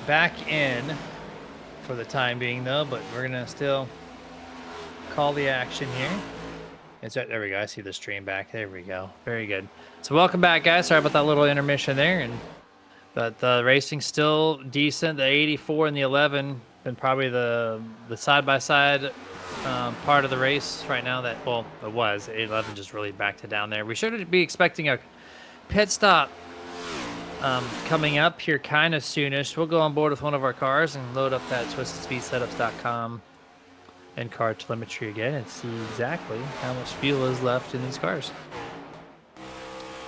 back in for the time being, though, but we're going to still call the action here. There we go. I see the stream back. There we go. Very good. So welcome back, guys. Sorry about that little intermission there. But the racing's still decent. The 84 and the 11 been probably the side-by-side part of the race right now. It was. 11 just really backed it down there. We should be expecting a pit stop coming up here kind of soonish. We'll go on board with one of our cars and load up that twistedspeedsetups.com and car telemetry again and see exactly how much fuel is left in these cars.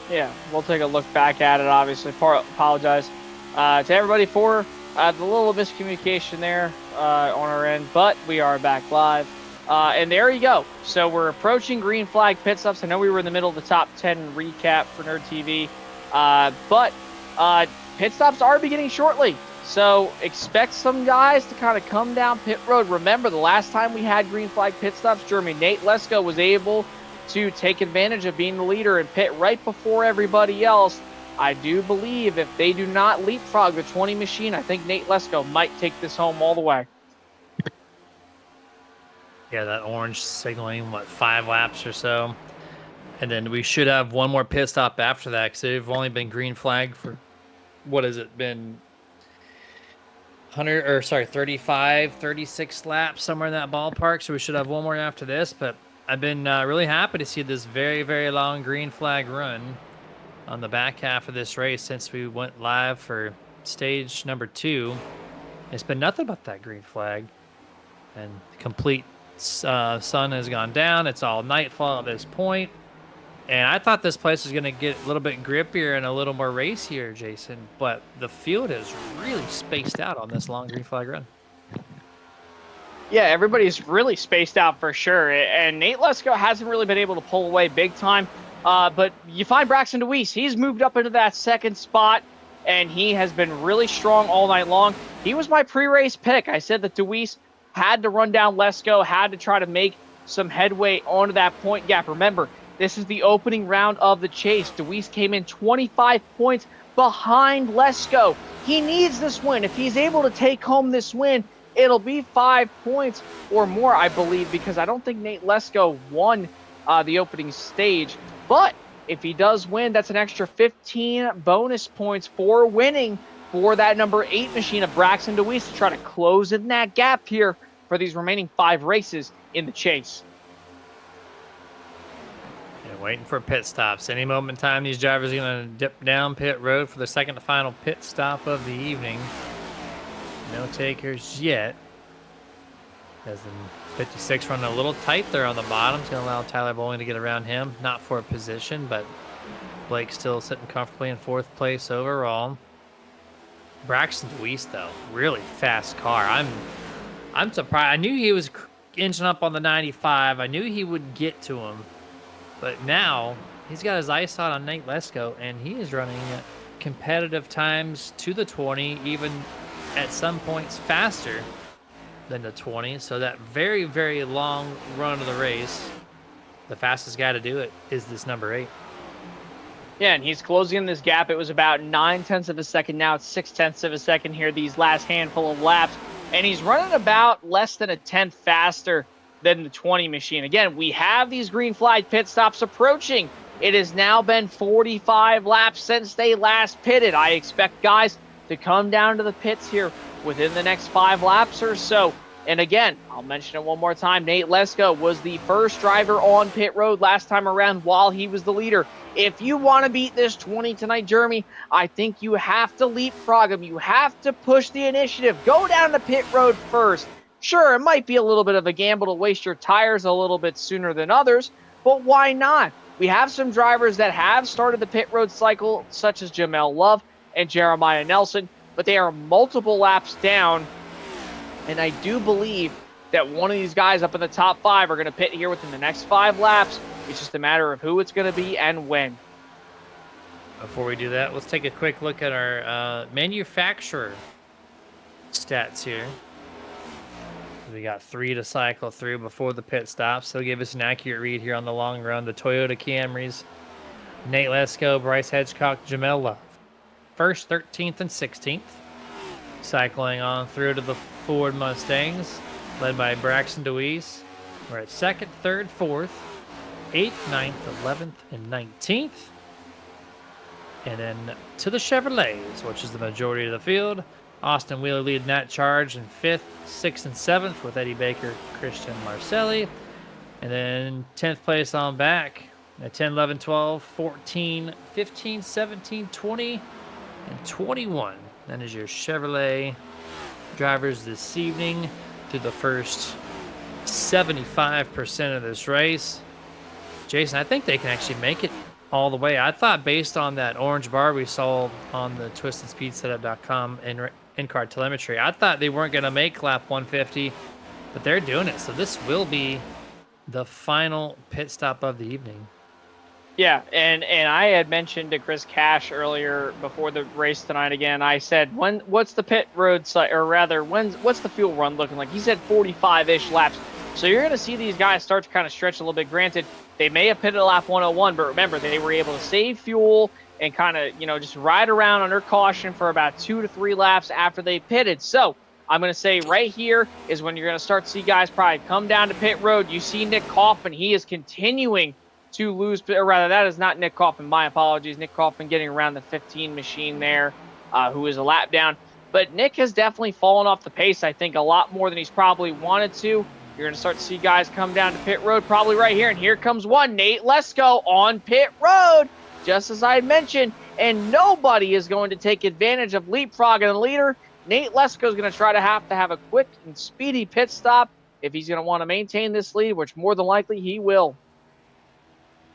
Yeah, we'll take a look back at it, obviously. Apologize to everybody for the little miscommunication there on our end, but we are back live. And there you go. So we're approaching green flag pit stops. I know we were in the middle of the top 10 recap for Nerd TV, but pit stops are beginning shortly. So expect some guys to kind of come down pit road. Remember, the last time we had green flag pit stops, Jeremy, Nate Lesko was able to take advantage of being the leader and pit right before everybody else. I do believe if they do not leapfrog the 20 machine, I think Nate Lesko might take this home all the way. Yeah, that orange signaling, 5 laps or so. And then we should have one more pit stop after that because they've only been green flag for, what has it been? 35, 36 laps, somewhere in that ballpark. So we should have one more after this. But I've been really happy to see this very, very long green flag run on the back half of this race since we went live for stage number 2. It's been nothing but that green flag. And complete sun has gone down. It's all nightfall at this point. And I thought this place was going to get a little bit grippier and a little more racier, Jason. But the field is really spaced out on this long green flag run. Yeah, everybody's really spaced out for sure. And Nate Lesko hasn't really been able to pull away big time. But you find Braxton DeWeese. He's moved up into that second spot, and he has been really strong all night long. He was my pre-race pick. I said that DeWeese had to run down Lesko, had to try to make some headway onto that point gap. Remember, this is the opening round of the chase. DeWeese came in 25 points behind Lesko. He needs this win. If he's able to take home this win, it'll be 5 points or more, I believe, because I don't think Nate Lesko won the opening stage. But if he does win, that's an extra 15 bonus points for winning for that number 8 machine of Braxton DeWeese to try to close in that gap here for these remaining 5 races in the chase. Yeah, waiting for pit stops. Any moment in time, these drivers are going to dip down pit road for the second to final pit stop of the evening. No takers yet. As the 56 running a little tight there on the bottom. It's going to allow Tyler Bowling to get around him. Not for a position, but Blake still sitting comfortably in 4th place overall. Braxton DeWeese, though, really fast car. I'm surprised. I knew he was inching up on the 95. I knew he would get to him. But now he's got his eyes on Nate Lesko, and he is running at competitive times to the 20, even at some points faster than the 20. So that very, very long run of the race, the fastest guy to do it is this number 8. Yeah, and he's closing this gap. It was about 9/10 of a second. Now it's 6/10 of a second here, these last handful of laps. And he's running about less than a 10th faster than the 20 machine. Again, we have these green flag pit stops approaching. It has now been 45 laps since they last pitted. I expect guys to come down to the pits here within the next 5 laps or so. And again, I'll mention it one more time, Nate Lesko was the first driver on pit road last time around while he was the leader. If you want to beat this 20 tonight, Jeremy, I think you have to leapfrog him. You have to push the initiative. Go down the pit road first. Sure, it might be a little bit of a gamble to waste your tires a little bit sooner than others, but why not? We have some drivers that have started the pit road cycle, such as Jamel Love and Jeremiah Nelson, but they are multiple laps down. And I do believe that one of these guys up in the top 5 are going to pit here within the next 5 laps. It's just a matter of who it's going to be and when. Before we do that, let's take a quick look at our manufacturer stats here. We got 3 to cycle through before the pit stops. They'll give us an accurate read here on the long run. The Toyota Camrys, Nate Lesko, Bryce Hedgecock, Jamel Love. 1st, 13th, and 16th. Cycling on through to the Ford Mustangs, led by Braxton DeWeese. We're at 2nd, 3rd, 4th, 8th, 9th, 11th, and 19th. And then to the Chevrolets, which is the majority of the field. Austin Wheeler leading that charge in 5th, 6th, and 7th with Eddie Baker, Christian Marcelli. And then 10th place on back at 10, 11, 12, 14, 15, 17, 20, and 21. That is your Chevrolet drivers this evening through the first 75% of this race. Jason, I think they can actually make it all the way. I thought based on that orange bar we saw on the twistandspeedsetup.com in-car telemetry, I thought they weren't going to make lap 150, but they're doing it. So this will be the final pit stop of the evening. Yeah, and I had mentioned to Chris Cash earlier before the race tonight again. I said, what's the pit road site, or rather, what's the fuel run looking like? He said 45-ish laps. So you're going to see these guys start to kind of stretch a little bit. Granted, they may have pitted lap 101, but remember, they were able to save fuel and kind of, just ride around under caution for about 2 to 3 laps after they pitted. So I'm going to say right here is when you're going to start to see guys probably come down to pit road. You see Nick Kaufman. He is continuing to lose, or rather, that is not Nick Kaufman. My apologies. Nick Kaufman getting around the 15 machine there, who is a lap down. But Nick has definitely fallen off the pace, I think, a lot more than he's probably wanted to. You're going to start to see guys come down to pit road probably right here. And here comes one, Nate Lesko on pit road, just as I mentioned. And nobody is going to take advantage of leapfrogging the leader. Nate Lesko is going to try to have a quick and speedy pit stop if he's going to want to maintain this lead, which more than likely he will.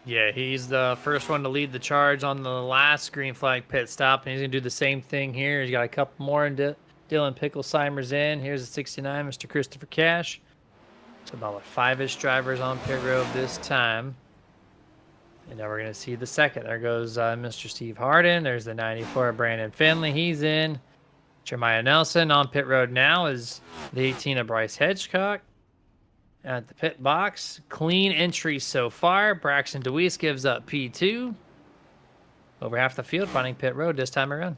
Yeah, he's the first one to lead the charge on the last green flag pit stop, and he's going to do the same thing here. He's got a couple more, and Dylan Picklesheimer's in. Here's the 69, Mr. Christopher Cash. So about 5-ish drivers on pit road this time. And now we're going to see the second. There goes Mr. Steve Harden. There's the 94, Brandon Finley. He's in. Jeremiah Nelson on pit road now is the 18 of Bryce Hedgecock. At the pit box, clean entry so far. Braxton DeWeese gives up P2. Over half the field finding pit road this time around.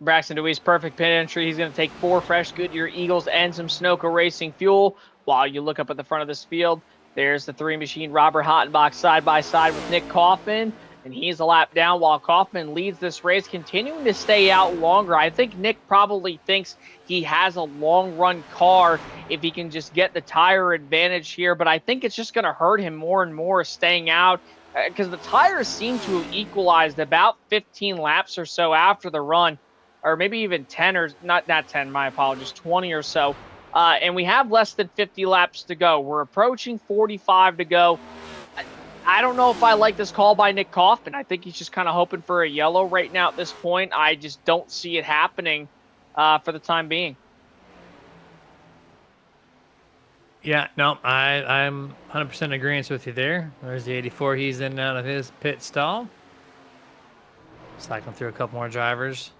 Braxton DeWeese, perfect pit entry. He's going to take 4 fresh Goodyear Eagles and some Sunoco Racing fuel. While you look up at the front of this field, there's the 3 machine Robert Hottenbach side by side with Nick Kaufman. And he's a lap down while Kaufman leads this race, continuing to stay out longer. I think Nick probably thinks he has a long-run car if he can just get the tire advantage here. But I think it's just going to hurt him more and more staying out because the tires seem to have equalized about 15 laps or so after the run, or maybe even 10 or not 10, my apologies, 20 or so. And we have less than 50 laps to go. We're approaching 45 to go. I don't know if I like this call by Nick Kaufman. I think he's just kind of hoping for a yellow right now at this point. I just don't see it happening for the time being. Yeah, no, I'm 100% in agreement with you there. There's the 84. He's in and out of his pit stall. Cycling through a couple more drivers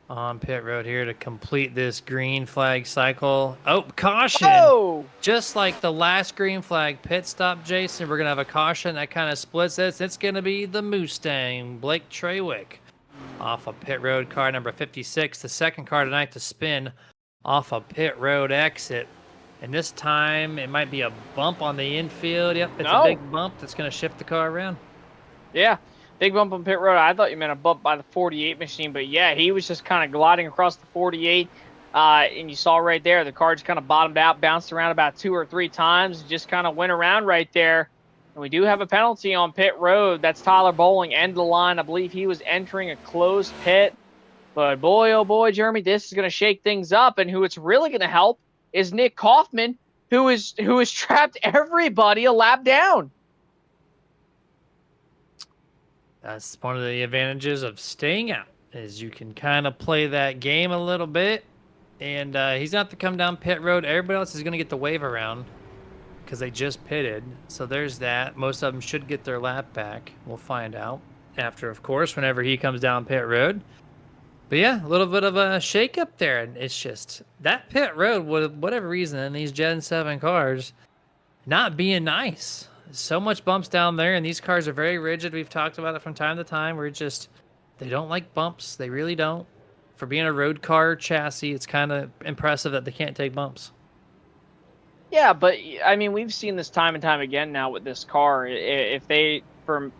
on pit road here to complete this green flag cycle. Oh, caution! Oh! Just like the last green flag pit stop, Jason, we're going to have a caution that kind of splits this. It's going to be the Mustang, Blake Trawick, off of pit road car number 56. The second car tonight to spin off a pit road exit. And this time, it might be a bump on the infield. Yep, it's a big bump that's going to shift the car around. Yeah. Big bump on pit road. I thought you meant a bump by the 48 machine, but yeah, he was just kind of gliding across the 48. And you saw right there, the car just kind of bottomed out, bounced around about 2 or 3 times, just kind of went around right there. And we do have a penalty on pit road. That's Tyler Bowling, end of the line. I believe he was entering a closed pit. But boy, oh boy, Jeremy, this is going to shake things up. And who it's really going to help is Nick Kaufman, who is trapped everybody a lap down. That's one of the advantages of staying out, is you can kind of play that game a little bit. And he's going to have to come down pit road. Everybody else is going to get the wave around because they just pitted. So there's that. Most of them should get their lap back. We'll find out after, of course, whenever he comes down pit road. But yeah, a little bit of a shake up there. And it's just that pit road, for whatever reason, in these Gen 7 cars, not being nice. So much bumps down there, and these cars are very rigid. We've talked about it from time to time. They don't like bumps. They really don't. For being a road car chassis, it's kind of impressive that they can't take bumps. Yeah, but I mean, we've seen this time and time again now with this car. If they, for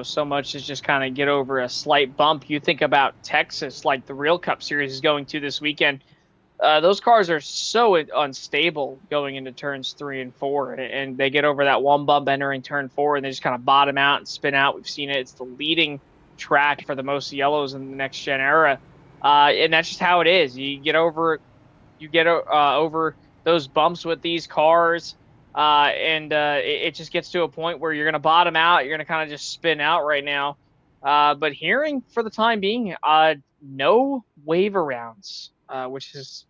so much as just kind of get over a slight bump, you think about Texas, like the Real Cup Series is going to this weekend. Those cars are so unstable going into turns 3 and 4, and they get over that one bump entering turn 4, and they just kind of bottom out and spin out. We've seen it; it's the leading track for the most yellows in the next gen era, and that's just how it is. You get over over those bumps with these cars, and it just gets to a point where you're going to bottom out. You're going to kind of just spin out right now. But hearing for the time being, no wave arounds, which is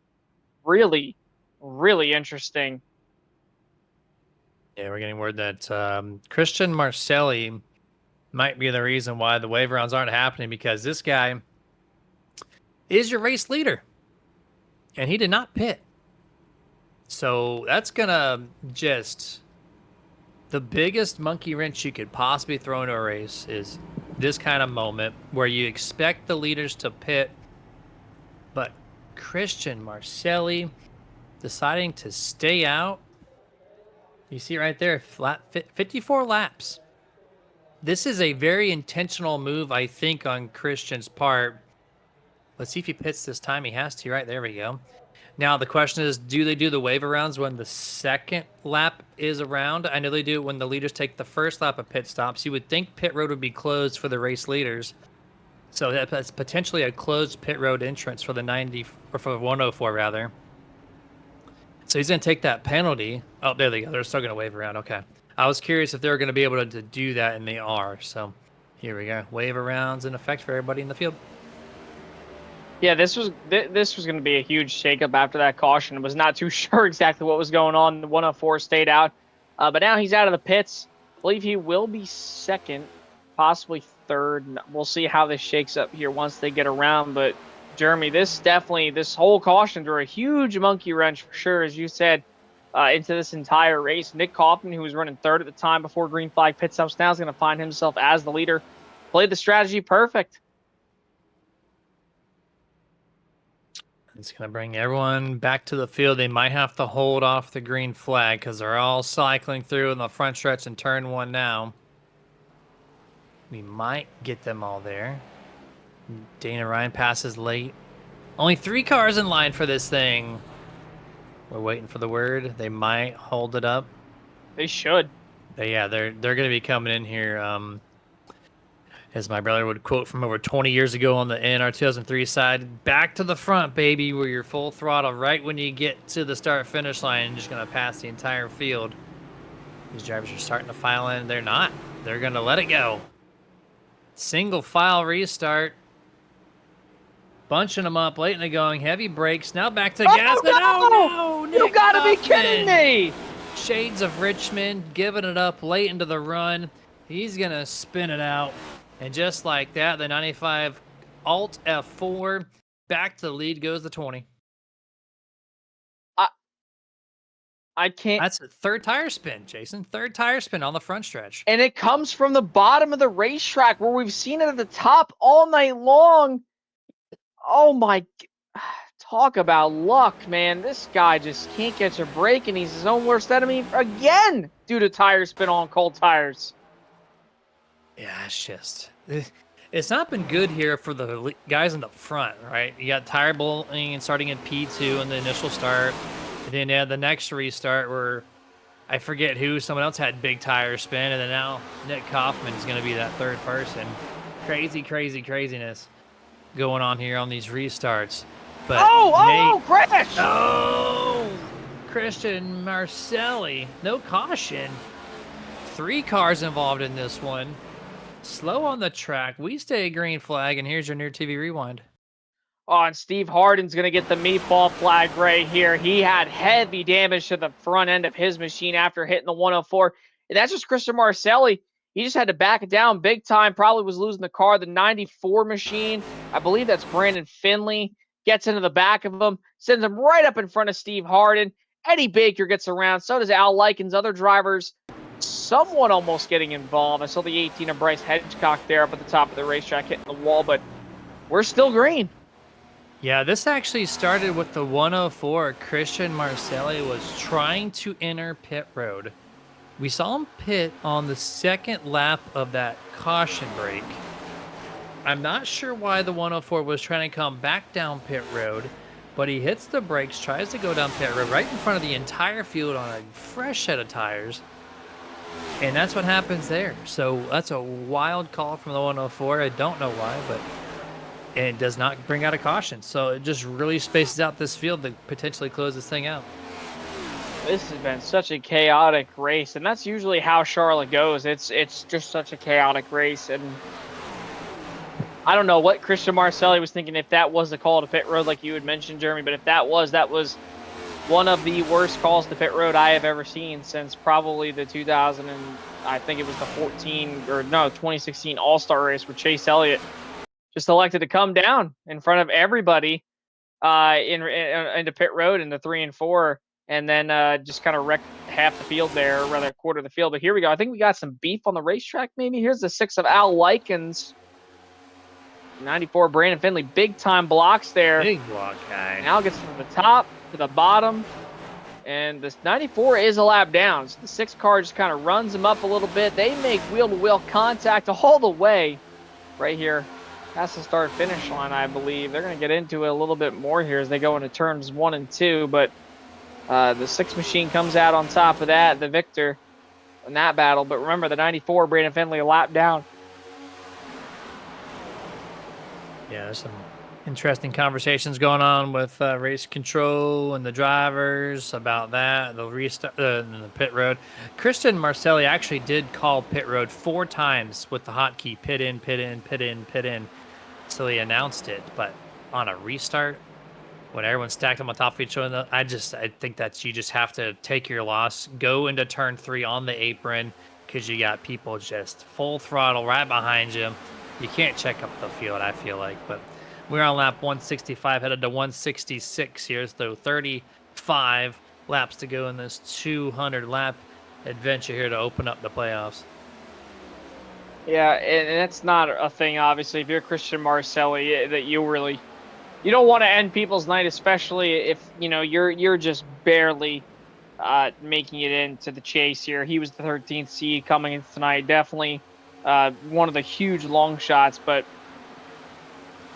really, really interesting. Yeah, we're getting word that Christian Marcelli might be the reason why the wave rounds aren't happening, because this guy is your race leader, and he did not pit. So that's gonna just the biggest monkey wrench you could possibly throw into a race is this kind of moment where you expect the leaders to pit, but Christian Marcelli deciding to stay out. You see right there, 54 laps. This is a very intentional move, I think, on Christian's part. Let's see if he pits this time. He has to, right? There we go. Now, the question is, do they do the wave arounds when the second lap is around? I know they do it when the leaders take the first lap of pit stops. You would think pit road would be closed for the race leaders. So that's potentially a closed pit road entrance for the 90, or for the 104, rather. So he's going to take that penalty. Oh, there they go. They're still going to wave around. Okay. I was curious if they were going to be able to do that, and they are. So here we go. Wave arounds in effect for everybody in the field. Yeah, this was going to be a huge shakeup after that caution. Was not too sure exactly what was going on. The 104 stayed out, but now he's out of the pits. I believe he will be second, possibly third. We'll see how this shakes up here once they get around. But Jeremy, this whole caution threw a huge monkey wrench for sure, as you said, into this entire race. Nick Kaufman, who was running third at the time before green flag pit stops, now is going to find himself as the leader. Played the strategy perfect. It's going to bring everyone back to the field. They might have to hold off the green flag because they're all cycling through in the front stretch in turn 1 now. We might get them all there. Dana Ryan passes late. Only 3 cars in line for this thing. We're waiting for the word. They might hold it up. They should. Yeah, they're going to be coming in here. As my brother would quote from over 20 years ago on the NR 2003 side, back to the front, baby, where you're full throttle right when you get to the start-finish line, and just going to pass the entire field. These drivers are starting to file in. They're not. They're going to let it go. Single file restart. Bunching them up late in the going. Heavy brakes. Now back to gas. Oh, no! You got to be kidding me! Shades of Richmond giving it up late into the run. He's going to spin it out. And just like that, the 95 Alt F4, back to the lead goes the 20. I can't. That's a third tire spin, Jason. Third tire spin on the front stretch. And it comes from the bottom of the racetrack where we've seen it at the top all night long. Oh, my. Talk about luck, man. This guy just can't catch a break, and he's his own worst enemy again due to tire spin on cold tires. Yeah, it's not been good here for the guys in the front, right? You got tire bowling and starting in P2 in the initial start. And then you had the next restart where I forget someone else had big tire spin. And then now Nick Kaufman is going to be that third person. Craziness going on here on these restarts. But crash! Oh, Christian Marcelli, no caution. 3 cars involved in this one. Slow on the track. We stay green flag, and here's your near TV rewind. Oh, and Steve Harden's going to get the meatball flag right here. He had heavy damage to the front end of his machine after hitting the 104. And that's just Christian Marcelli. He just had to back it down big time. Probably was losing the car. The 94 machine, I believe that's Brandon Finley, gets into the back of him, sends him right up in front of Steve Harden. Eddie Baker gets around. So does Al Likens. Other drivers somewhat almost getting involved. I saw the 18 of Bryce Hedgecock there up at the top of the racetrack hitting the wall, but we're still green. Yeah, this actually started with the 104. Christian Marcelli was trying to enter pit road. We saw him pit on the second lap of that caution break. I'm not sure why the 104 was trying to come back down pit road, but he hits the brakes, tries to go down pit road right in front of the entire field on a fresh set of tires. And that's what happens there. So that's a wild call from the 104. I don't know why, but it does not bring out a caution. So it just really spaces out this field to potentially close this thing out. This has been such a chaotic race, and that's usually how Charlotte goes. It's just such a chaotic race, and I don't know what Christian Marcelli was thinking if that was the call to pit road, like you had mentioned, Jeremy. But if that was one of the worst calls to pit road I have ever seen since probably the 2000 and I think it was the 2016 All-Star race where Chase Elliott just elected to come down in front of everybody into pit road in the 3 and 4, and then just kind of wrecked half the field there, or rather a quarter of the field. But here we go. I think we got some beef on the racetrack. Maybe here's the 6 of Al Likens. 94 Brandon Finley, big time blocks there. Big block guy. Now gets from the top to the bottom, and this 94 is a lap down. So the 6 car just kind of runs him up a little bit. They make wheel-to-wheel contact all the way right here past the start-finish line, I believe. They're going to get into it a little bit more here as they go into turns 1 and 2, but the 6 machine comes out on top of that, the victor in that battle. But remember, the 94 Brandon Finley a lap down. Yeah, there's some interesting conversations going on with race control and the drivers about that, the restart, the pit road. Christian Marcelli actually did call pit road 4 times with the hotkey pit in, pit in, pit in, pit in. So he announced it, but on a restart, when everyone's stacked on top of each other, I think that you just have to take your loss, go into turn 3 on the apron, because you got people just full throttle right behind you. You can't check up the field, I feel like, but we're on lap 165, headed to 166 here, so 35 laps to go in this 200-lap adventure here to open up the playoffs. Yeah, and it's not a thing, obviously, if you're Christian Marcelli, that you don't want to end people's night, especially if, you're just barely making it into the chase here. He was the 13th seed coming in tonight, definitely one of the huge long shots, but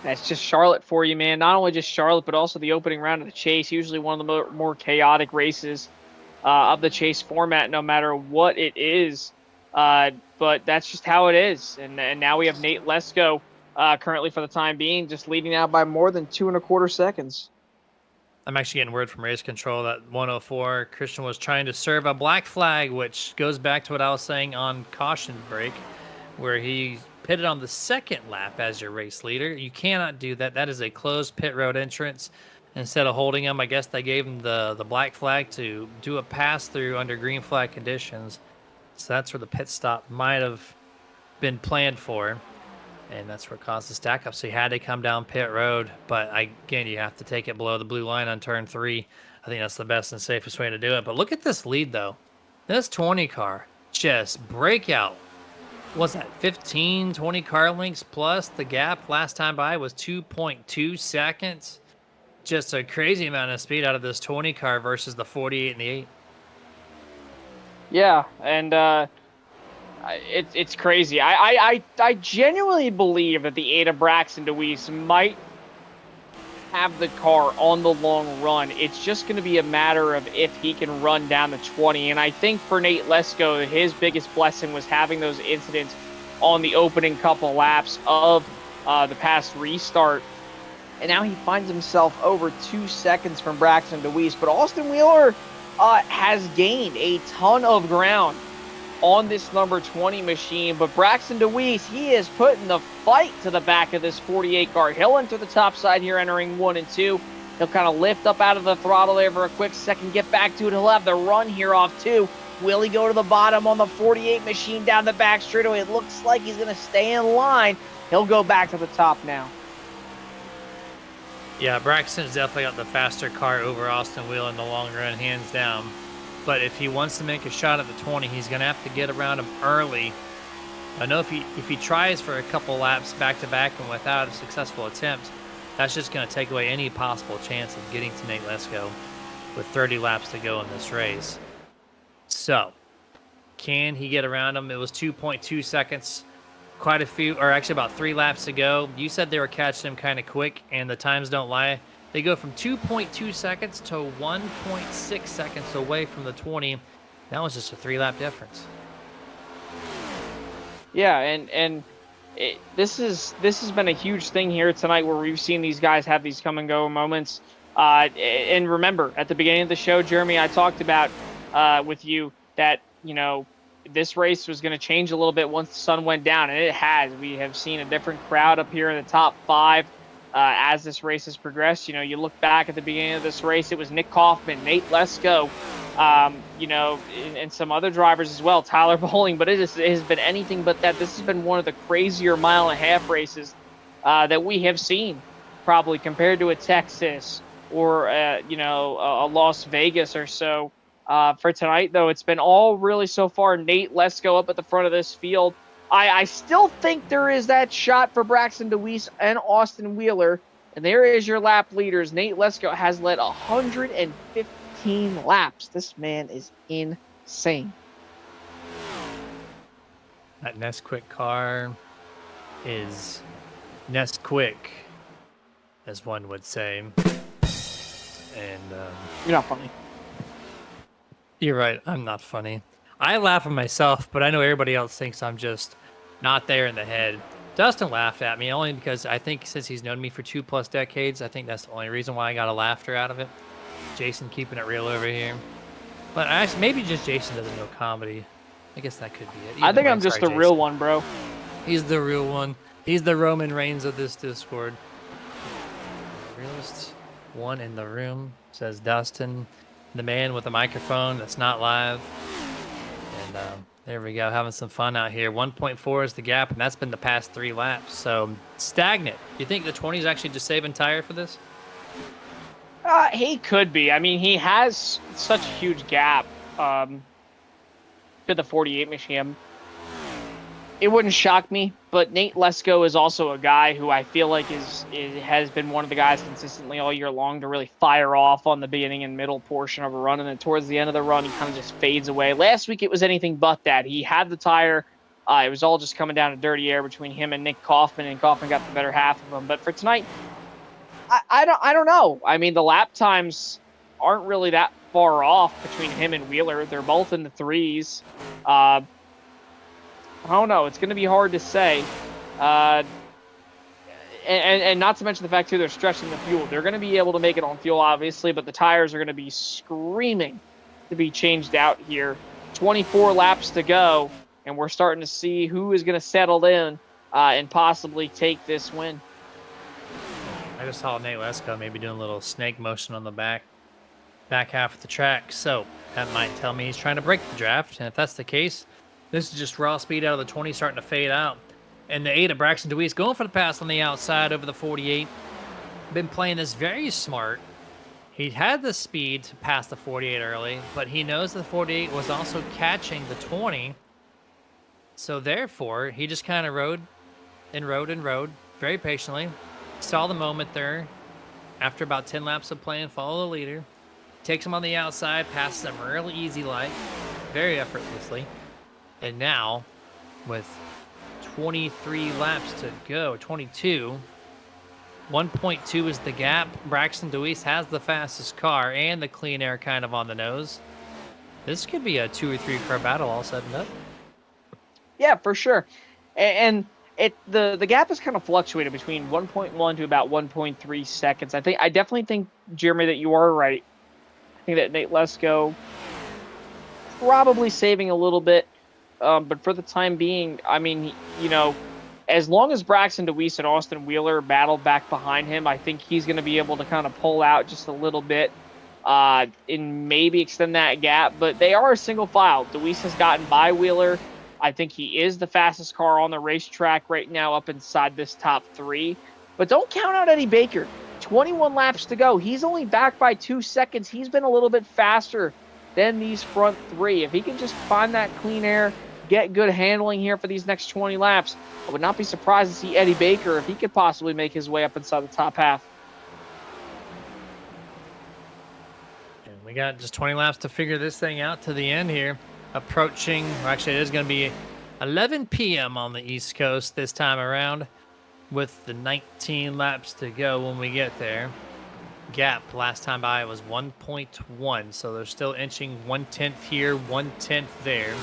that's just Charlotte for you, man. Not only just Charlotte, but also the opening round of the chase, usually one of the more chaotic races of the chase format, no matter what it is. But that's just how it is. And now we have Nate Lesko currently for the time being, just leading out by more than 2.25 seconds. I'm actually getting word from race control that 104, Christian was trying to serve a black flag, which goes back to what I was saying on caution break, where he pitted on the second lap as your race leader. You cannot do that. That is a closed pit road entrance. Instead of holding him, I guess they gave him the black flag to do a pass through under green flag conditions. So that's where the pit stop might have been planned for, and that's where it caused the stack up. So you had to come down pit road, but again, you have to take it below the blue line on turn 3. I think that's the best and safest way to do it. But look at this lead, though. This 20 car just breakout. What's that, 15, 20 car lengths plus the gap last time by was 2.2 seconds. Just a crazy amount of speed out of this 20 car versus the 48 and the 8. Yeah, and it's crazy. I genuinely believe that the 8 of Braxton DeWeese might have the car on the long run. It's just going to be a matter of if he can run down the 20. And I think for Nate Lesko, his biggest blessing was having those incidents on the opening couple laps of the past restart. And now he finds himself over 2 seconds from Braxton DeWeese. But Austin Wheeler has gained a ton of ground on this number 20 machine, but Braxton DeWeese, he is putting the fight to the back of this 48 car. He'll enter the top side here, entering 1 and 2. He'll kind of lift up out of the throttle there for a quick second, get back to it. He'll have the run here off 2. Will he go to the bottom on the 48 machine down the back straightaway? It looks like he's going to stay in line. He'll go back to the top now. Yeah, Braxton's definitely got the faster car over Austin Wheeler in the long run, hands down. But if he wants to make a shot at the 20, he's going to have to get around him early. I know if he tries for a couple laps back-to-back and without a successful attempt, That's just going to take away any possible chance of getting to Nate Lesko with 30 laps to go in this race. So, can he get around him? It was 2.2 seconds. Quite a few, or actually about 3 laps to go. You said they were catching him kind of quick, and the times don't lie. They go from 2.2 seconds to 1.6 seconds away from the 20. That was just a 3-lap difference. Yeah, and this has been a huge thing here tonight, where we've seen these guys have these come and go moments. And remember, at the beginning of the show, Jeremy, I talked about with you that, you know, this race was going to change a little bit once the sun went down, and it has. We have seen a different crowd up here in the top 5 as this race has progressed. You know, you look back at the beginning of this race, it was Nick Kaufman, Nate Lesko, you know, and some other drivers as well, Tyler Bowling, but it has been anything but that. This has been one of the crazier mile-and-a-half races that we have seen, probably, compared to a Texas or, you know, a Las Vegas or so. For tonight, though, it's been all really so far Nate Lesko up at the front of this field. I still think there is that shot for Braxton DeWeese and Austin Wheeler, and there is your lap leaders. Nate Lesko has led 115 laps. This man is insane. That Nesquik car is Nesquik, as one would say. And You're not funny. You're right. I'm not funny. I laugh at myself, but I know everybody else thinks I'm just not there in the head. Dustin laughed at me only because I think since he's known me for 2+ decades, I think that's the only reason why I got a laughter out of it. Jason keeping it real over here. But maybe just Jason doesn't know comedy. I guess that could be it. I think I'm just the real one, bro. He's the real one. He's the Roman Reigns of this Discord. The realest one in the room, says Dustin. The man with the microphone that's not live. And there we go, having some fun out here. 1.4 is the gap, and that's been the past 3 laps. So stagnant. You think the 20 is actually just saving tire for this? He could be. I mean, he has such a huge gap to the 48 machine. It wouldn't shock me, but Nate Lesko is also a guy who I feel like has been one of the guys consistently all year long to really fire off on the beginning and middle portion of a run, and then towards the end of the run, he kind of just fades away. Last week, it was anything but that. He had the tire. It was all just coming down to dirty air between him and Nick Kaufman, and Kaufman got the better half of him. But for tonight, I don't know. I mean, the lap times aren't really that far off between him and Wheeler. They're both in the 3s. I don't know. It's going to be hard to say. And not to mention the fact, too, they're stretching the fuel. They're going to be able to make it on fuel, obviously, but the tires are going to be screaming to be changed out here. 24 laps to go, and we're starting to see who is going to settle in and possibly take this win. I just saw Nate Lesko maybe doing a little snake motion on the back half of the track, so that might tell me he's trying to break the draft, and if that's the case, this is just raw speed out of the 20 starting to fade out. And the 8 of Braxton DeWeese going for the pass on the outside over the 48. Been playing this very smart. He had the speed to pass the 48 early, but he knows the 48 was also catching the 20. So therefore, he just kind of rode very patiently. Saw the moment there. After about 10 laps of playing follow the leader. Takes him on the outside, passes him real easy like, very effortlessly. And now, with 23 laps to go, 22, 1.2 is the gap. Braxton DeWeese has the fastest car and the clean air kind of on the nose. This could be a 2 or 3 car battle all said and done. Yeah, for sure. And the gap has kind of fluctuated between 1.1 to about 1.3 seconds. I definitely think, Jeremy, that you are right. I think that Nate Lesko probably saving a little bit. But for the time being, I mean, you know, as long as Braxton DeWeese and Austin Wheeler battle back behind him, I think he's going to be able to kind of pull out just a little bit and maybe extend that gap. But they are a single file. DeWeese has gotten by Wheeler. I think he is the fastest car on the racetrack right now up inside this top 3. But don't count out Eddie Baker. 21 laps to go. He's only back by 2 seconds. He's been a little bit faster than these front 3. If he can just find that clean air, get good handling here for these next 20 laps, I would not be surprised to see Eddie Baker if he could possibly make his way up inside the top half. And we got just 20 laps to figure this thing out to the end here. Approaching, well, actually, it is going to be 11 p.m. on the East Coast this time around, with the 19 laps to go when we get there. Gap last time by was 1.1, so they're still inching 1/10 here, 1/10 there.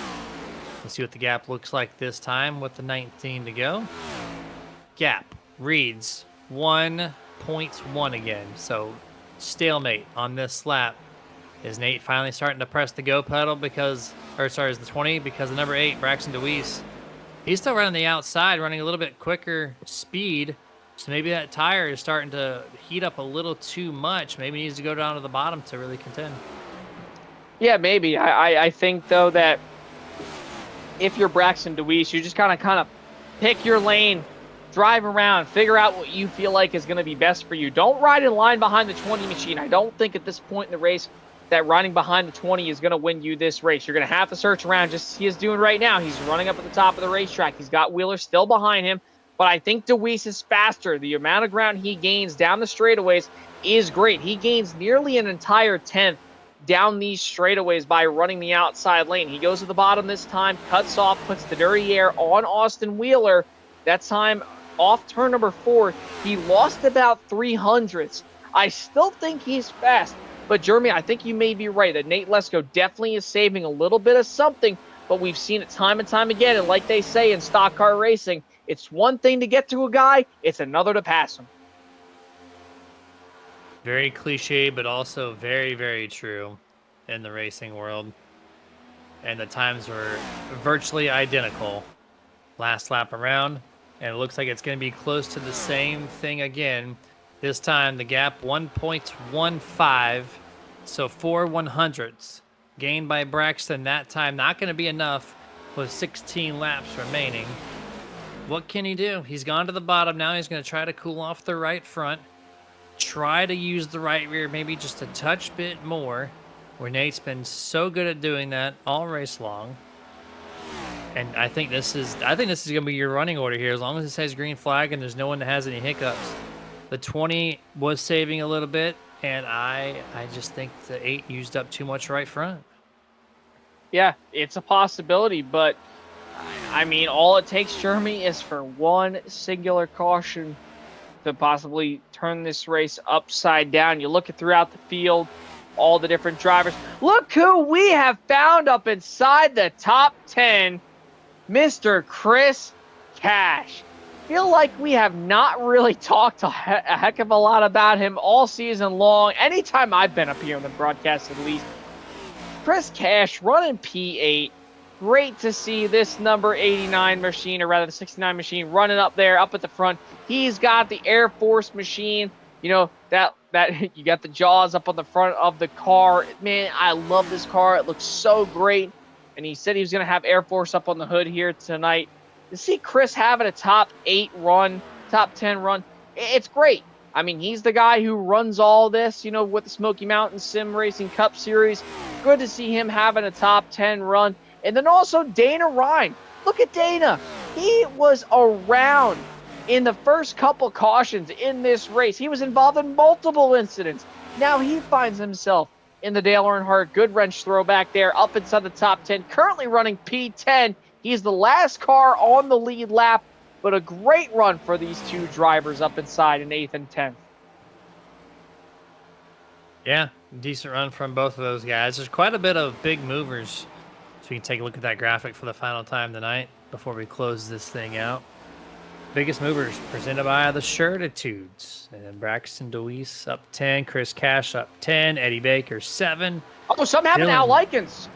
Let's see what the gap looks like this time with the 19 to go. Gap reads 1.1 again, so stalemate on this lap. Is Nate finally starting to press the go pedal is the 20, because the number 8, Braxton DeWeese, he's still running the outside, running a little bit quicker speed. So maybe that tire is starting to heat up a little too much. Maybe he needs to go down to the bottom to really contend. Yeah, maybe. I think, though, that if you're Braxton DeWeese, you just kind of pick your lane, drive around, figure out what you feel like is going to be best for you. Don't ride in line behind the 20 machine. I don't think at this point in the race that riding behind the 20 is going to win you this race. You're going to have to search around, just as he is doing right now. He's running up at the top of the racetrack. He's got Wheeler still behind him. But I think DeWeese is faster. The amount of ground he gains down the straightaways is great. He gains nearly an entire 10th down these straightaways by running the outside lane. He goes to the bottom this time, cuts off, puts the dirty air on Austin Wheeler. That time, off turn number 4, he lost about 300ths. I still think he's fast. But, Jeremy, I think you may be right that Nate Lesko definitely is saving a little bit of something, but we've seen it time and time again. And like they say in stock car racing, it's one thing to get to a guy, it's another to pass him. Very cliche, but also very, very true in the racing world. And the times were virtually identical last lap around. And it looks like it's going to be close to the same thing again. This time, the gap 1.15, so 4 100ths gained by Braxton that time. Not going to be enough with 16 laps remaining. What can he do? He's gone to the bottom now. He's going to try to cool off the right front. Try to use the right rear maybe just a touch bit more, where Nate's been so good at doing that all race long. And I think this is going to be your running order here. As long as it says green flag and there's no one that has any hiccups. The 20 was saving a little bit, and I just think the 8 used up too much right front. Yeah, it's a possibility, but I mean, all it takes, Jeremy, is for one singular caution to possibly turn this race upside down. You look at throughout the field, all the different drivers. Look who we have found up inside the top 10, Mr. Chris Cash. Feel like we have not really talked a heck of a lot about him all season long. Anytime I've been up here on the broadcast, at least. Chris Cash running P8. Great to see this number 89 machine, or rather the 69 machine, running up there, up at the front. He's got the Air Force machine. You know, that you got the jaws up on the front of the car. Man, I love this car. It looks so great. And he said he was going to have Air Force up on the hood here tonight. To see Chris having a top 8 run, top 10 run, it's great. I mean, he's the guy who runs all this, you know, with the Smoky Mountain Sim Racing Cup Series. Good to see him having a top 10 run. And then also Dana Ryan. Look at Dana. He was around in the first couple cautions in this race. He was involved in multiple incidents. Now he finds himself in the Dale Earnhardt Goodwrench throwback there, up inside the top 10, currently running P10. He's the last car on the lead lap, but a great run for these two drivers up inside in 8th and 10th. Yeah, decent run from both of those guys. There's quite a bit of big movers. So you can take a look at that graphic for the final time tonight before we close this thing out. Biggest movers presented by the Shirtitudes. And Braxton DeWeese up 10, Chris Cash up 10, Eddie Baker 7. Oh, something happened to Al Likens.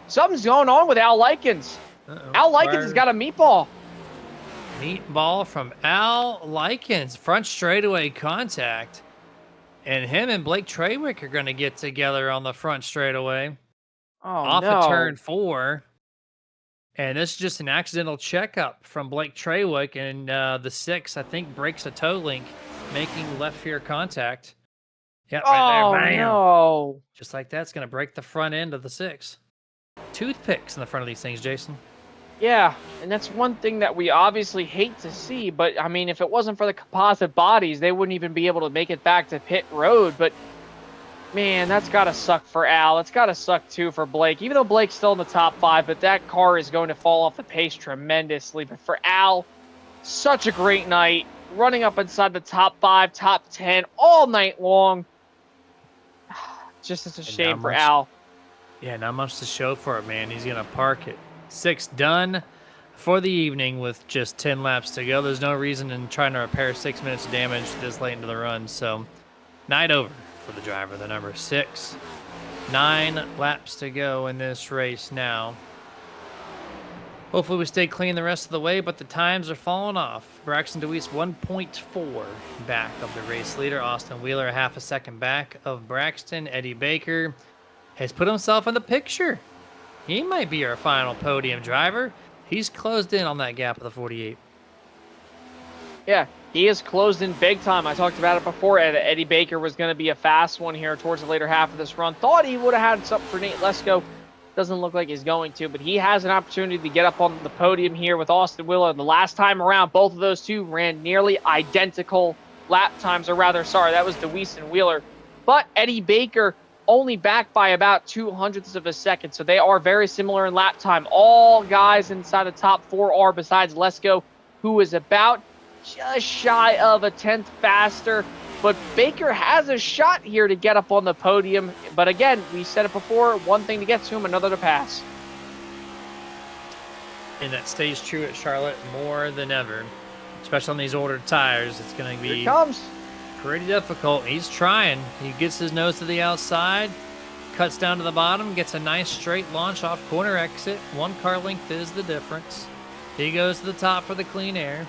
Something's going on with Al Likens. Al Likens has got a meatball. Meatball from Al Likens. Front straightaway contact. And him and Blake Trawick are going to get together on the front straightaway. Oh, off of turn 4. And this is just an accidental checkup from Blake Trawick. And the 6, I think, breaks a toe link, making left rear contact. Yep, right there. Bam. No. Just like that's going to break the front end of the 6. Toothpicks in the front of these things, Jason. Yeah, and that's one thing that we obviously hate to see. But I mean, if it wasn't for the composite bodies, they wouldn't even be able to make it back to pit road. But man, that's got to suck for Al. It's got to suck too for Blake, even though Blake's still in the top 5. But that car is going to fall off the pace tremendously. But for Al, such a great night, running up inside the top 5, top 10 all night long. Just it's a shame for Al. Yeah, not much to show for it, man. He's going to park it. 6 done for the evening with just 10 laps to go. There's no reason in trying to repair 6 minutes of damage this late into the run. So, night over for the driver, the number 6. 9 laps to go in this race now. Hopefully we stay clean the rest of the way, but the times are falling off. Braxton DeWeese 1.4 back of the race leader. Austin Wheeler half a second back of Braxton. Eddie Baker has put himself in the picture. He might be our final podium driver. He's closed in on that gap of the 48. Yeah, he is closed in big time. I talked about it before. Eddie Baker was going to be a fast one here towards the later half of this run. Thought he would have had something for Nate Lesko. Doesn't look like he's going to, but he has an opportunity to get up on the podium here with Austin Wheeler. The last time around, both of those two ran nearly identical lap times, or rather, sorry, that was DeWeese and Wheeler. But Eddie Baker only back by about 0.02 of a second, so they are very similar in lap time. All guys inside the top 4 are, besides Lesko, who is about just shy of a 10th faster. But Baker has a shot here to get up on the podium. But again, we said it before, one thing to get to him, another to pass. And that stays true at Charlotte more than ever, especially on these older tires. It's going to be pretty difficult. He's trying. He gets his nose to the outside, cuts down to the bottom, gets a nice straight launch off corner exit. 1 car length is the difference. He goes to the top for the clean air.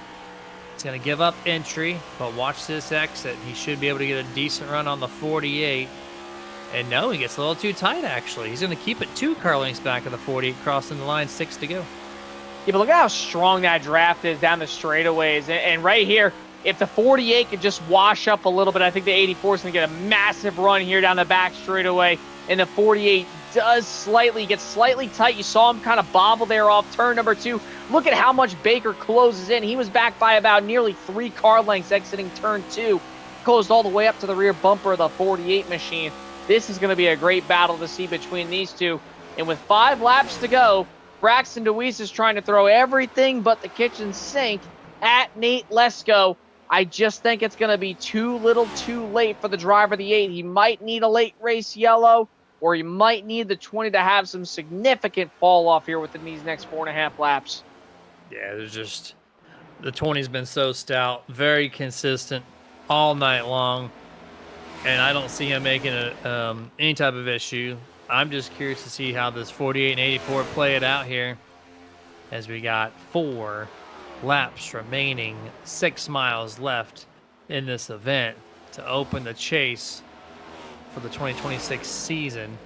He's going to give up entry, but watch this exit. He should be able to get a decent run on the 48. And no, he gets a little too tight, actually. He's going to keep it 2 car lengths back of the 48, crossing the line, 6 to go. Yeah, but look at how strong that draft is down the straightaways. And right here, if the 48 could just wash up a little bit, I think the 84 is going to get a massive run here down the back straightaway. And the 48 does get slightly tight. You saw him kind of bobble there off turn number 2. Look at how much Baker closes in. He was back by about nearly 3 car lengths exiting turn 2. Closed all the way up to the rear bumper of the 48 machine. This is going to be a great battle to see between these two. And with 5 laps to go, Braxton DeWeese is trying to throw everything but the kitchen sink at Nate Lesko. I just think it's going to be too little too late for the driver of the 8. He might need a late race yellow, or he might need the 20 to have some significant fall off here within these next 4.5 laps. Yeah, there's just, the 20's been so stout, very consistent all night long, and I don't see him making any type of issue. I'm just curious to see how this 48 and 84 play it out here, as we got 4 laps remaining, 6 miles left in this event to open the chase for the 2026 season.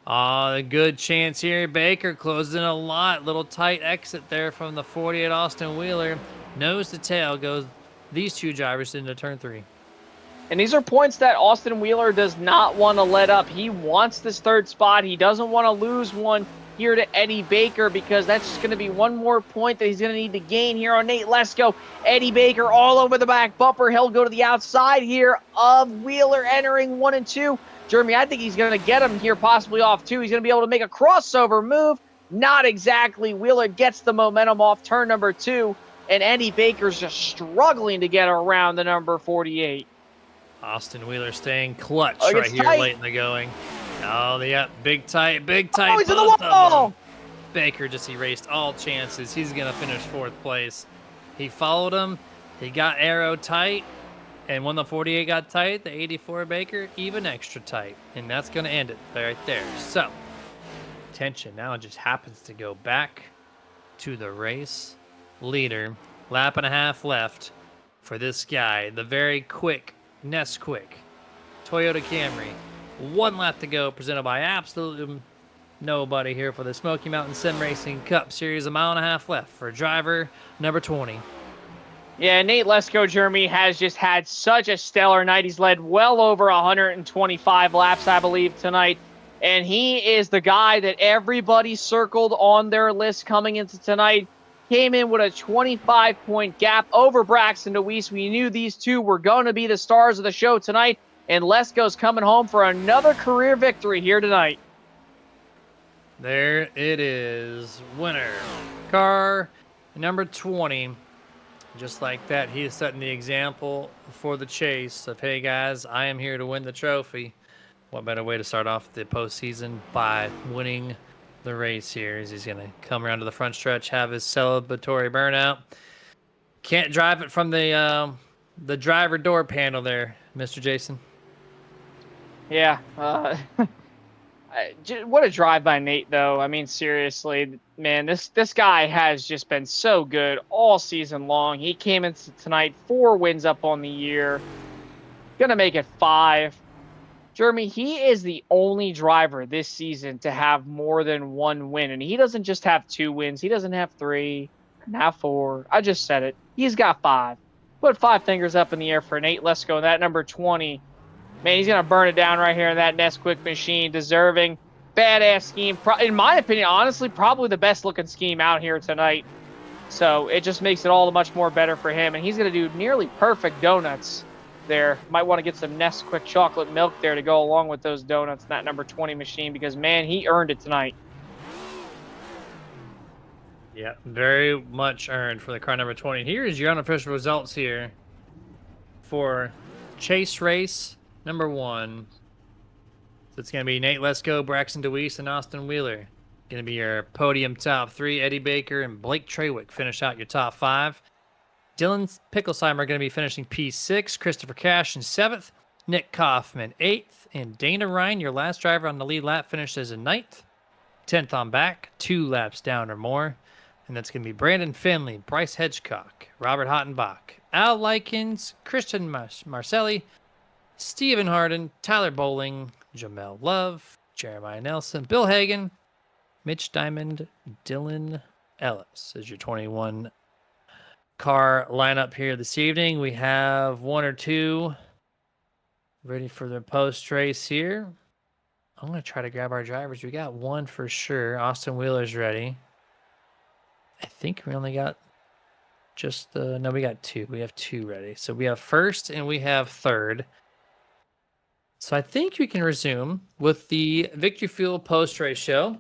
A good chance here. Baker closed in a lot. Little tight exit there from the 48 Austin Wheeler. Nose to tail goes these 2 drivers into turn 3. And these are points that Austin Wheeler does not want to let up. He wants this 3rd spot. He doesn't want to lose one here to Eddie Baker, because that's just going to be one more point that he's going to need to gain here on Nate Lesko. Eddie Baker all over the back bumper. He'll go to the outside here of Wheeler entering 1 and 2. Jeremy, I think he's going to get him here possibly off 2. He's going to be able to make a crossover move. Not exactly. Wheeler gets the momentum off turn number 2, and Eddie Baker's just struggling to get around the number 48. Austin Wheeler staying clutch right here tight. Late in the going. Oh, yeah, big tight. Oh, he's in the wall! Baker just erased all chances. He's going to finish 4th place. He followed him. He got arrow tight. And when the 48 got tight, the 84 Baker even extra tight. And that's going to end it right there. So, attention now just happens to go back to the race leader. Lap and a half left for this guy. The very quick Nesquik Toyota Camry. 1 lap to go, presented by absolutely nobody here for the Smoky Mountain Sim Racing Cup Series. A mile and a half left for driver number 20. Yeah, Nate Lesko, Jeremy, has just had such a stellar night. He's led well over 125 laps, I believe, tonight. And he is the guy that everybody circled on their list coming into tonight. Came in with a 25-point gap over Braxton DeWeese. We knew these two were going to be the stars of the show tonight. And Lesko's coming home for another career victory here tonight. There it is. Winner. Car number 20. Just like that, he is setting the example for the chase of, hey guys, I am here to win the trophy. What better way to start off the postseason by winning the race here? As he's going to come around to the front stretch, have his celebratory burnout. Can't drive it from the driver door panel there, Mr. Jason. Yeah. What a drive by Nate, though. I mean, seriously, man, this guy has just been so good all season long. He came into tonight 4 wins up on the year. Gonna make it 5. Jeremy, he is the only driver this season to have more than 1 win. And he doesn't just have 2 wins. He doesn't have 3, now 4. I just said it. He's got 5. Put 5 fingers up in the air for Nate Lesko. That number 20. Man, he's going to burn it down right here in that Nesquik machine. Deserving. Badass scheme. In my opinion, honestly, probably the best looking scheme out here tonight. So it just makes it all the much more better for him. And he's going to do nearly perfect donuts there. Might want to get some Nesquik chocolate milk there to go along with those donuts in that number 20 machine because, man, he earned it tonight. Yeah, very much earned for the car number 20. Here's your unofficial results here for chase race number 1. So it's going to be Nate Lesko, Braxton DeWeese, and Austin Wheeler. Going to be your podium top 3. Eddie Baker and Blake Trawick finish out your top 5. Dylan Picklesheimer are going to be finishing P6. Christopher Cash in 7th. Nick Kaufman 8th. And Dana Ryan, your last driver on the lead lap, finishes in 9th. 10th on back, 2 laps down or more. And that's going to be Brandon Finley, Bryce Hedgecock, Robert Hottenbach, Al Likens, Christian Marcelli, Stephen Harden, Tyler Bowling, Jamel Love, Jeremiah Nelson, Bill Hagan, Mitch Diamond, Dylan Ellis is your 21 car lineup here this evening. We have 1 or 2 ready for the post race here. I'm going to try to grab our drivers. We got 1 for sure. Austin Wheeler's ready. I think we only got just the... No, we got 2. We have 2 ready. So we have 1st and we have 3rd. So I think we can resume with the Victory Fuel post-race show.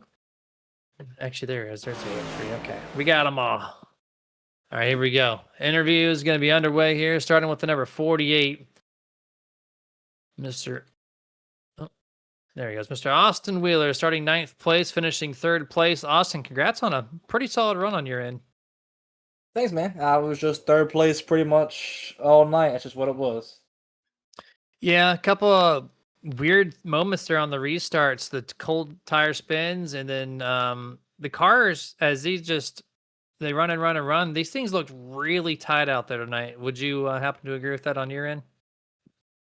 Actually, there it is. There's the 3. Okay, we got them all. All right, here we go. Interview is going to be underway here, starting with the number 48. Mr. Oh, there he goes. Mr. Austin Wheeler, starting 9th place, finishing 3rd place. Austin, congrats on a pretty solid run on your end. Thanks, man. I was just 3rd place pretty much all night. That's just what it was. Yeah, a couple of weird moments there on the restarts, the cold tire spins, and then the cars, as they run and run and run, these things looked really tight out there tonight. Would you happen to agree with that on your end?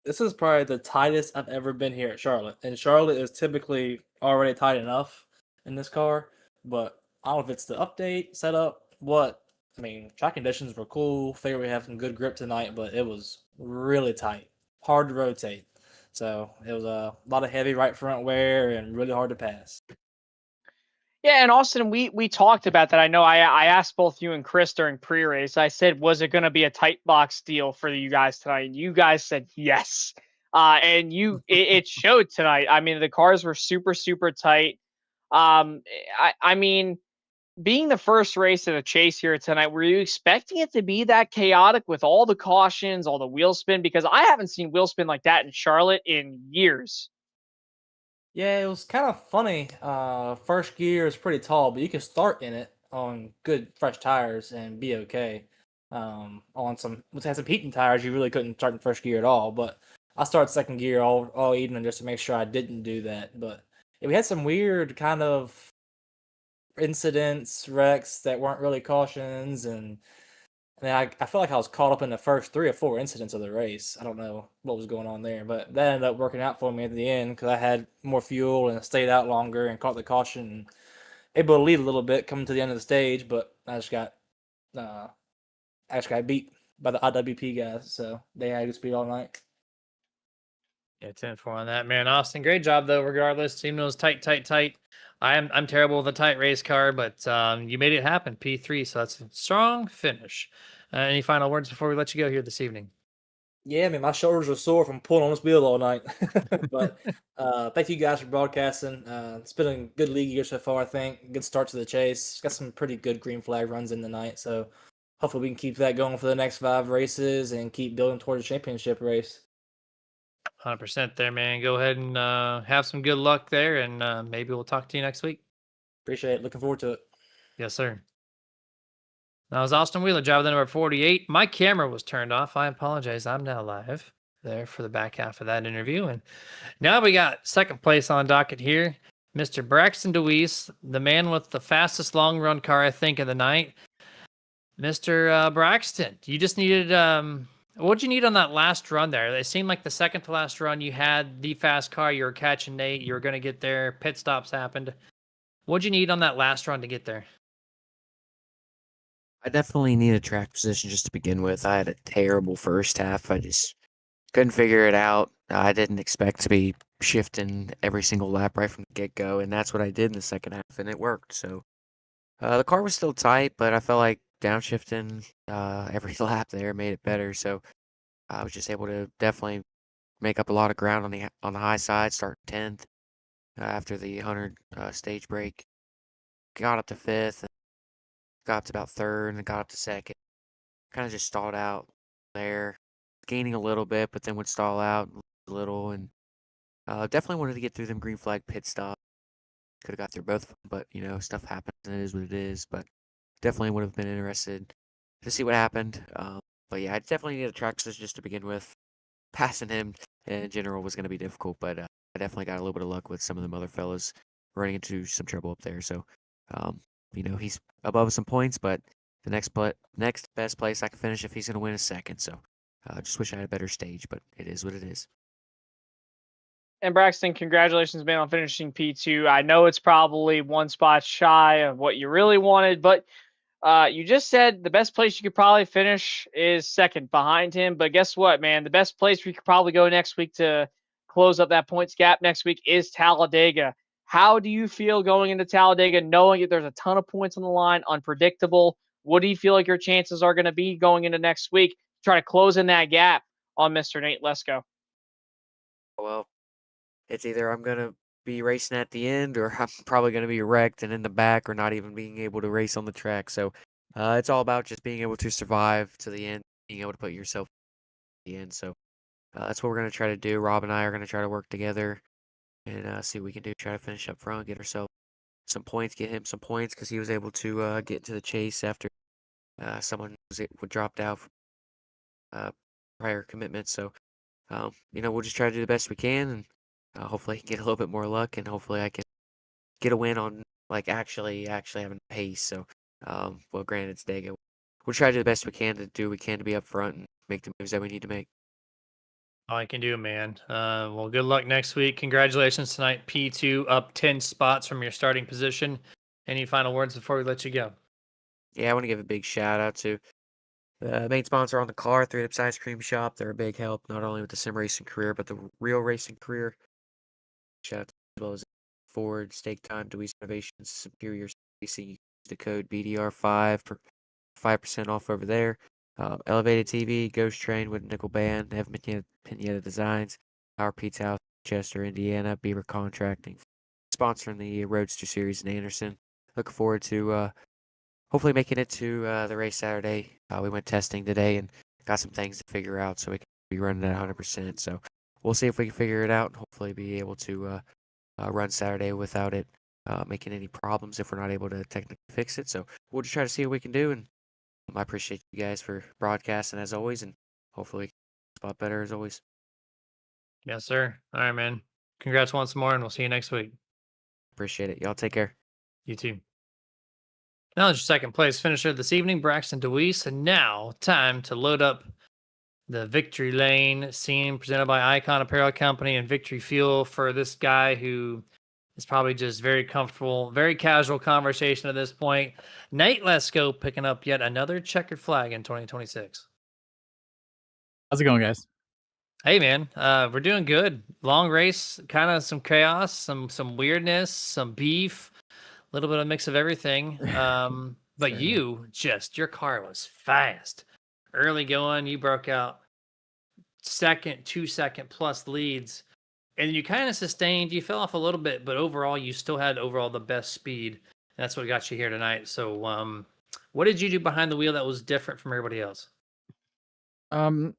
This is probably the tightest I've ever been here at Charlotte. And Charlotte is typically already tight enough in this car, but I don't know if it's the update, setup, what. I mean, track conditions were cool. Figured we have some good grip tonight, but it was really tight. Hard to rotate. So it was a lot of heavy right front wear and really hard to pass. Yeah, and Austin, we talked about that. I know I asked both you and Chris during pre-race. I said, was it going to be a tight box deal for you guys tonight? And you guys said yes. And it showed tonight. I mean, the cars were super, super tight. I mean, being the first race of the chase here tonight, were you expecting it to be that chaotic with all the cautions, all the wheel spin? Because I haven't seen wheel spin like that in Charlotte in years. Yeah, it was kind of funny. First gear is pretty tall, but you can start in it on good fresh tires and be okay. On some, which had some heating tires, you really couldn't start in first gear at all. But I started 2nd gear all evening just to make sure I didn't do that. But yeah, we had some weird kind of incidents, wrecks that weren't really cautions, and I felt like I was caught up in the first 3 or 4 incidents of the race. I don't know what was going on there, but that ended up working out for me at the end because I had more fuel and stayed out longer and caught the caution and able to lead a little bit coming to the end of the stage, but I just got beat by the IWP guys, so they had good speed all night. Yeah, 10-4 on that, man. Austin, great job though. Regardless, team knows tight. I'm terrible with a tight race car, but you made it happen. P3, so that's a strong finish. Any final words before we let you go here this evening? Yeah, I mean, my shoulders are sore from pulling on this wheel all night. But thank you guys for broadcasting. It's been a good league year so far, I think. Good start to the chase. Got some pretty good green flag runs in the night. So hopefully we can keep that going for the next 5 races and keep building towards a championship race. 100% there, man. Go ahead and have some good luck there, and maybe we'll talk to you next week. Appreciate it. Looking forward to it. Yes, sir. That was Austin Wheeler, driver number 48. My camera was turned off. I apologize. I'm now live there for the back half of that interview. And now we got second place on docket here. Mr. Braxton DeWeese, the man with the fastest long run car, I think, of the night. Mr. Braxton, you just needed, what'd you need on that last run there? It seemed like the second to last run, you had the fast car. You were catching Nate. You were going to get there. Pit stops happened. What'd you need on that last run to get there? I definitely need a track position just to begin with. I had a terrible first half. I just couldn't figure it out. I didn't expect to be shifting every single lap right from the get-go, and that's what I did in the second half, and it worked. So the car was still tight, but I felt like downshifting every lap there made it better. So I was just able to definitely make up a lot of ground on the high side, start 10th after the 100 stage break. Got up to 5th. Got up to about 3rd and got up to 2nd. Kind of just stalled out there, gaining a little bit, but then would stall out a little. And definitely wanted to get through them green flag pit stops. Could have got through both of them, but stuff happens and it is what it is. But definitely would have been interested to see what happened. But yeah, I definitely need a track position just to begin with. Passing him in general was going to be difficult, but I definitely got a little bit of luck with some of them other fellas running into some trouble up there. So, he's above some points, but the next best place I can finish if he's going to win is 2nd. So, just wish I had a better stage, but it is what it is. And Braxton, congratulations, man, on finishing P2. I know it's probably 1 spot shy of what you really wanted, but you just said the best place you could probably finish is 2nd behind him. But guess what, man? The best place we could probably go next week to close up that points gap next week is Talladega. How do you feel going into Talladega, knowing that there's a ton of points on the line, unpredictable? What do you feel like your chances are going to be going into next week to try to close in that gap on Mr. Nate Lesko? Well, it's either I'm going to be racing at the end or I'm probably going to be wrecked and in the back or not even being able to race on the track. So it's all about just being able to survive to the end, being able to put yourself at the end. So that's what we're going to try to do. Rob and I are going to try to work together and see what we can do. Try to finish up front, get ourselves some points, get him some points because he was able to get into the chase after someone dropped out from prior commitments. So, we'll just try to do the best we can and hopefully get a little bit more luck and hopefully I can get a win on actually having pace. So, well, granted, it's Dega. We'll try to do the best we can to be up front and make the moves that we need to make. All I can do, man. Well, good luck next week. Congratulations tonight, P2, up 10 spots from your starting position. Any final words before we let you go? Yeah, I want to give a big shout out to the main sponsor on the car, 3 Lips Ice Cream Shop. They're a big help, not only with the sim racing career, but the real racing career. Shout out as well as Ford, Stake Time, Dewey's Innovations, Superior Racing. Use the code BDR5 for 5% off over there. Elevated TV, Ghost Train with Nickel Band, Evan Pineta Designs, Our Pizza House, Chester, Indiana, Beaver Contracting, sponsoring the Roadster Series in Anderson. Looking forward to hopefully making it to the race Saturday. We went testing today and got some things to figure out so we can be running at 100%. So we'll see if we can figure it out and hopefully be able to run Saturday without it making any problems if we're not able to technically fix it. So we'll just try to see what we can do. And I appreciate you guys for broadcasting as always, and hopefully spot better as always. Yes, sir. All right, man. Congrats once more, and we'll see you next week. Appreciate it. Y'all take care. You too. Now it's your second place finisher this evening, Braxton DeWeese. And now, time to load up the Victory Lane scene presented by Icon Apparel Company and Victory Fuel for this guy who is probably just very comfortable, very casual conversation at this point. Nate Lesko picking up yet another checkered flag in 2026. How's it going, guys? Hey man, we're doing good. Long race, kind of some chaos, some weirdness, some beef, a little bit of mix of everything. But Certainly. your car was fast. Early going, you broke out second, 2 second plus leads, and you kind of sustained. You fell off a little bit, but overall, you still had overall the best speed. And that's what got you here tonight. So, what did you do behind the wheel that was different from everybody else? Um,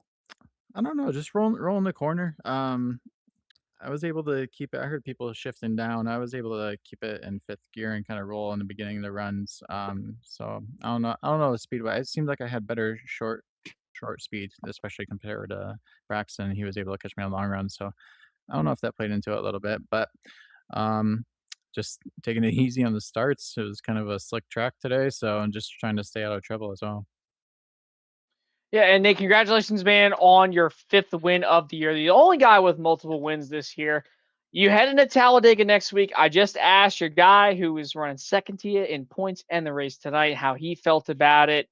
I don't know, just rolling the corner. I was able to keep it. I heard people shifting down. I was able to keep it in fifth gear and kind of roll in the beginning of the runs. So I don't know. I don't know the speedway. It seemed like I had better short speed, especially compared to Braxton. He was able to catch me on long runs. So I don't know if that played into it a little bit, but um, just taking it easy on the starts. It was kind of a slick track today, so I'm just trying to stay out of trouble as well. Yeah, and Nate, congratulations, man, on your 5th win of the year. The only guy with multiple wins this year. You head into Talladega next week. I just asked your guy who was running second to you in points and the race tonight how he felt about it.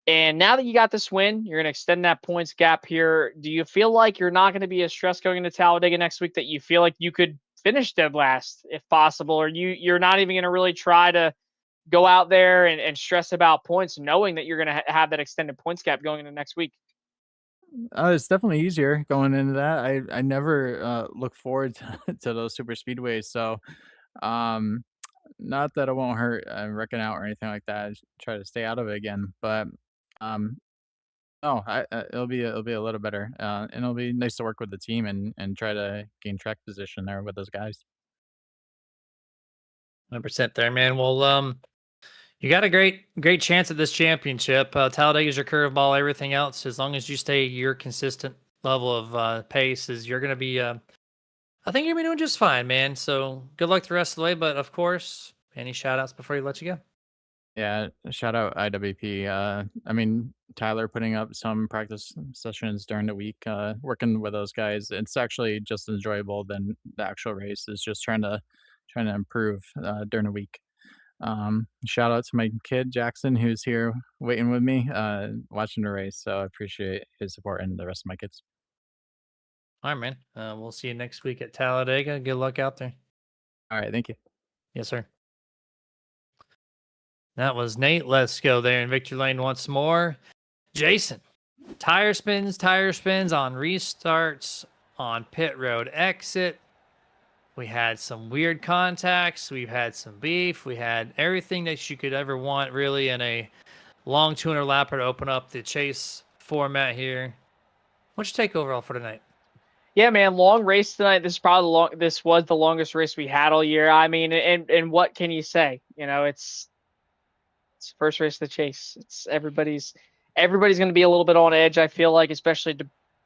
And now that you got this win, you're going to extend that points gap here. Do you feel like you're not going to be as stressed going into Talladega next week that you feel like you could finish dead last if possible, or you're not even going to really try to go out there and stress about points, knowing that you're going to have that extended points gap going into next week? It's definitely easier going into that. I never look forward to those super speedways, so um, not that it won't hurt wrecking out or anything like that. I just try to stay out of it again, but um, no, it'll be a little better, and it'll be nice to work with the team and try to gain track position there with those guys. 100% there, man. Well, you got a great chance at this championship. Talladega's your curveball. Everything else, as long as you stay your consistent level of pace, is you're gonna be. I think you're gonna be doing just fine, man. So good luck the rest of the way. But of course, any shout outs before you let you go? Yeah, shout out IWP. I mean, Tyler putting up some practice sessions during the week, working with those guys. It's actually just enjoyable than the actual race. Is just trying to improve during the week. Shout out to my kid Jackson, who's here waiting with me, watching the race. So I appreciate his support and the rest of my kids. All right, man. We'll see you next week at Talladega. Good luck out there. All right, thank you. Yes, sir. That was Nate. Let's go there in Victory Lane once more. Jason, tire spins on restarts, on pit road exit. We had some weird contacts. We've had some beef. We had everything that you could ever want, really, in a long 200 lapper to open up the chase format here. What's your take overall for tonight? Yeah, man, long race tonight. This was the longest race we had all year. I mean, and what can you say? You know, it's the first race of the chase. It's everybody's going to be a little bit on edge. I feel like, especially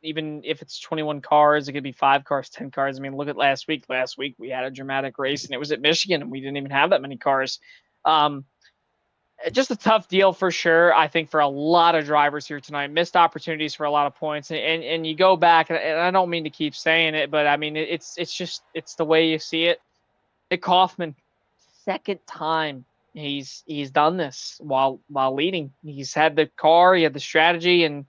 even if it's 21 cars, it could be 5 cars, 10 cars. I mean, look at last week. Last week we had a dramatic race, and it was at Michigan, and we didn't even have that many cars. Just a tough deal for sure. I think for a lot of drivers here tonight, missed opportunities for a lot of points, and you go back, and I don't mean to keep saying it, but I mean it's the way you see it. Nick Kaufman, second time he's done this while leading. He's had the car, he had the strategy, and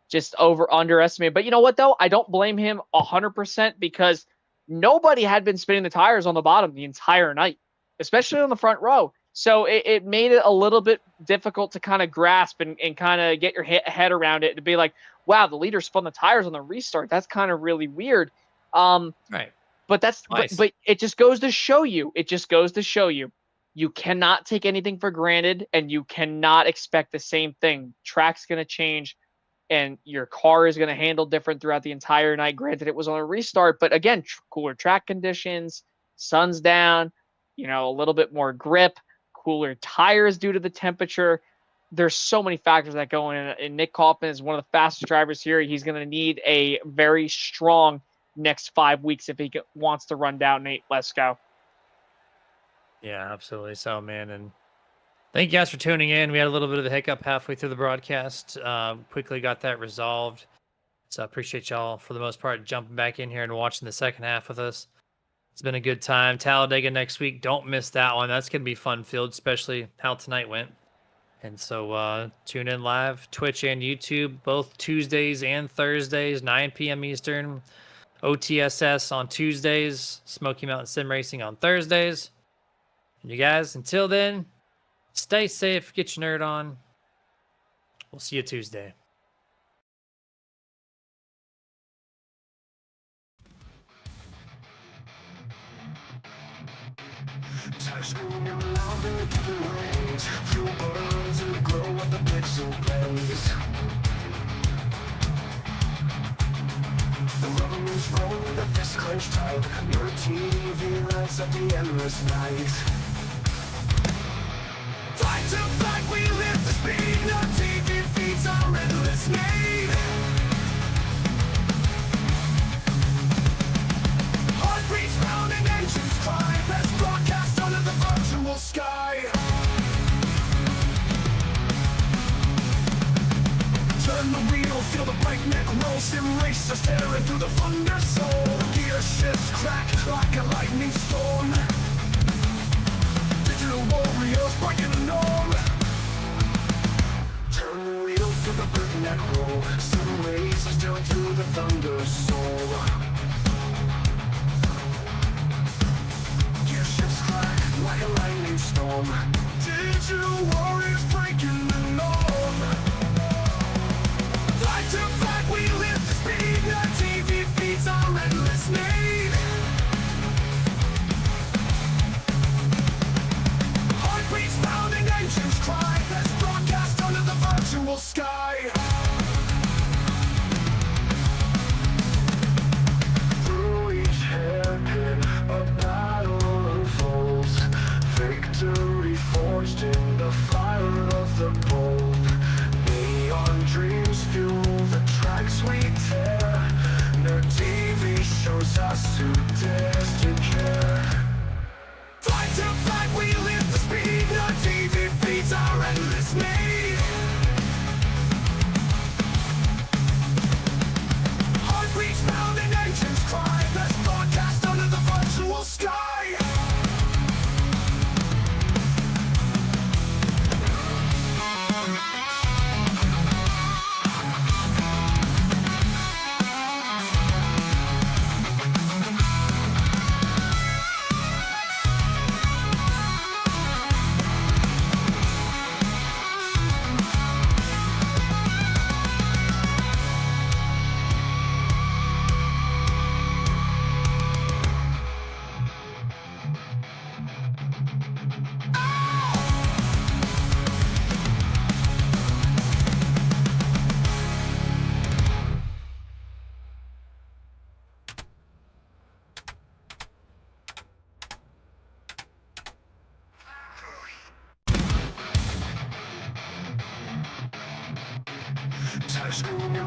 just underestimated. But you know what though? I don't blame him 100% because nobody had been spinning the tires on the bottom the entire night, especially on the front row. So it made it a little bit difficult to kind of grasp and kind of get your head around it to be like, wow, the leader spun the tires on the restart. That's kind of really weird. Right. But that's Nice. but it just goes to show you. It just goes to show you. You cannot take anything for granted, and you cannot expect the same thing. Track's going to change, and your car is going to handle different throughout the entire night. Granted, it was on a restart, but again, cooler track conditions, sun's down, a little bit more grip, cooler tires due to the temperature. There's so many factors that go in, and Nick Kaufman is one of the fastest drivers here. He's going to need a very strong next 5 weeks if he wants to run down Nate Lesko. Yeah, absolutely. So, man, and thank you guys for tuning in. We had a little bit of a hiccup halfway through the broadcast. Quickly got that resolved. So I appreciate y'all for the most part jumping back in here and watching the second half with us. It's been a good time. Talladega next week. Don't miss that one. That's going to be fun filled, especially how tonight went. And so tune in live, Twitch and YouTube, both Tuesdays and Thursdays, 9 p.m. Eastern. OTSS on Tuesdays, Smoky Mountain Sim Racing on Thursdays. And you guys, until then, stay safe, get your nerd on. We'll see you Tuesday. Touchscreen and loud in the different range. Fuel burns in the glow of the pixel blaze. The rubber moves roll with a fist clenched tight. Your TV lights up the endless night. Fight to fight, we live the speed. No TV feeds our endless need. Heartbeats round and engines climb. Best broadcast under the virtual sky. Turn the wheel, feel the breakneck roll. Sim racer staring through the thunder soul. Gear shifts crack like a lightning storm. Digital warriors breaking the norm. Turn the wheel, feel the breakneck roll. Sim racer staring through the thunder soul. Gear shifts crack like a lightning storm. Digital warriors breaking the norm. Fight to fight, we live the speed. No TV feeds our endless need. Heartbeats pounding, engines cry. Best broadcast under the virtual sky. Through each hairpin, a battle unfolds. Victory forged in the fire of the bold. Neon dreams fuel the tracks we tear. No TV shows us who dares to care. Fight to fight, we live the speed. No TV feeds our endless need. Heartbeats pounding, engines cry. Best broadcast under the virtual sky. Touchscreen